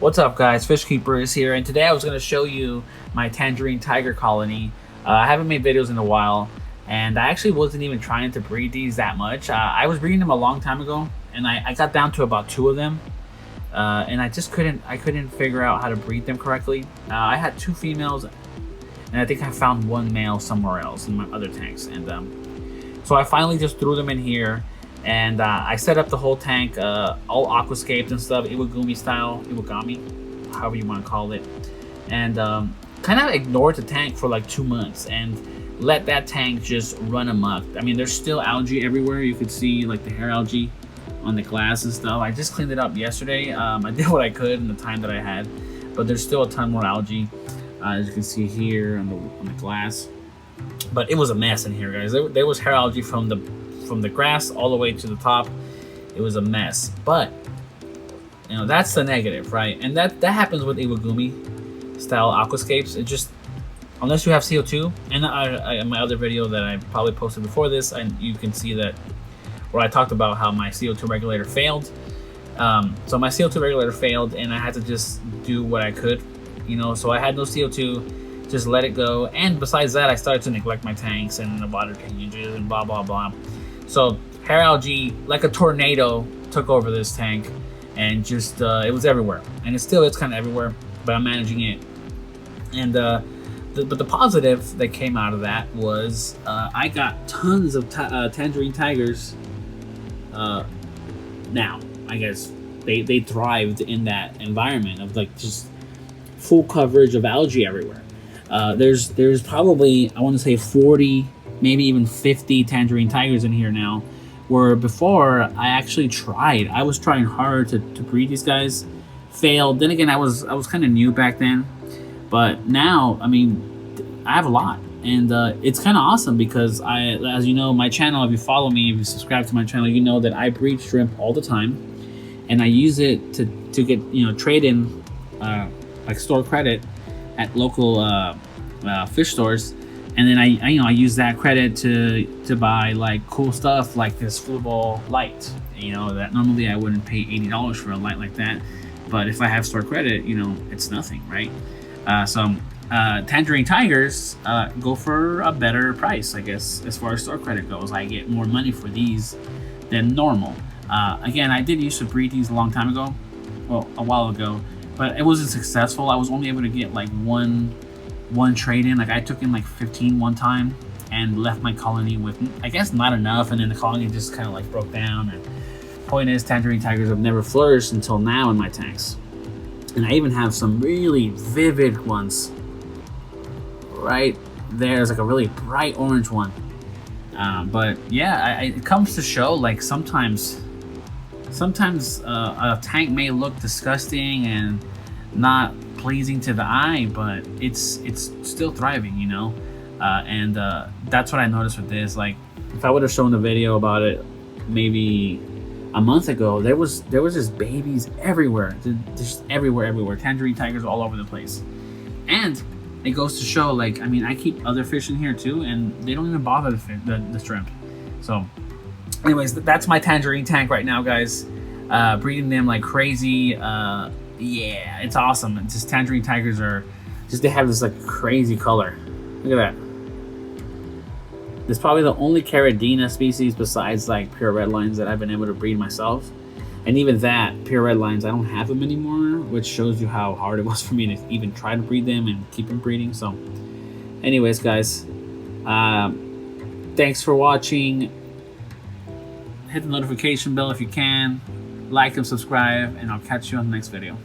What's up, guys? Fish Keeper is here, and today I was going to show you my Tangerine tiger colony. I haven't made videos in a while, and I actually wasn't even trying to breed these that much. I was breeding them a long time ago, and I got down to about 2 of them, and I just couldn't figure out how to breed them correctly. I had 2 females, and I think I found 1 male somewhere else in my other tanks, and so I finally just threw them in here. And I set up the whole tank, all aquascaped and stuff, Iwagumi style, Iwagami, however you want to call it. And kind of ignored the tank for like 2 months and let that tank just run amok. I mean, there's still algae everywhere. You could see like the hair algae on the glass and stuff. I just cleaned it up yesterday. I did what I could in the time that I had, but there's still a ton more algae, as you can see here on the glass. But it was a mess in here, guys. There was hair algae from the grass all the way to the top. It was a mess, but you know, that's the negative, right? And that happens with Iwagumi style aquascapes. It just, unless you have CO2, and in my other video that I probably posted before this, and you can see that where I talked about how my CO2 regulator failed. So my CO2 regulator failed, and I had to just do what I could, you know. So I had no CO2, just let it go. And besides that, I started to neglect my tanks and the water changes and blah blah blah. So hair algae, like a tornado, took over this tank, and just it was everywhere, and it's kind of everywhere. But I'm managing it, and but the positive that came out of that was I got tons of tangerine tigers. Now I guess they thrived in that environment of like just full coverage of algae everywhere. There's probably, I want to say 40, maybe even 50 tangerine tigers in here now, where before I actually tried. I was trying hard to breed these guys, failed. Then again, I was kind of new back then, but now, I mean, I have a lot, and it's kind of awesome because as you know, my channel, if you follow me, if you subscribe to my channel, you know that I breed shrimp all the time, and I use it to get, you know, trade in like store credit at local fish stores. And then I use that credit to buy like cool stuff like this Fluval light, you know, that normally I wouldn't pay $80 for a light like that, but if I have store credit, you know, it's nothing, right? So tangerine tigers go for a better price, I guess, as far as store credit goes. I get more money for these than normal. Again, I did used to breed these a long time ago, well, a while ago, but it wasn't successful. I was only able to get like one trade in. Like I took in like 15 one time and left my colony with, I guess, not enough, and then the colony just kind of like broke down. And point is, tangerine tigers have never flourished until now in my tanks, and I even have some really vivid ones right there's like a really bright orange one. But yeah, it comes to show like sometimes a tank may look disgusting and not pleasing to the eye, but it's still thriving, you know. And that's what I noticed with this. Like, if I would have shown the video about it maybe a month ago, there was just babies everywhere, just everywhere. Tangerine tigers all over the place. And it goes to show, like, I mean, I keep other fish in here too, and they don't even bother the shrimp. So anyways, that's my tangerine tank right now, guys. Breeding them like crazy. Yeah, it's awesome. It's just tangerine tigers are just, they have this like crazy color. Look at that. There's probably the only Caridina species besides like pure red lines that I've been able to breed myself, and even that pure red lines, I don't have them anymore, which shows you how hard it was for me to even try to breed them and keep them breeding. So anyways, guys, thanks for watching. Hit the notification bell if you can, like and subscribe, and I'll catch you on the next video.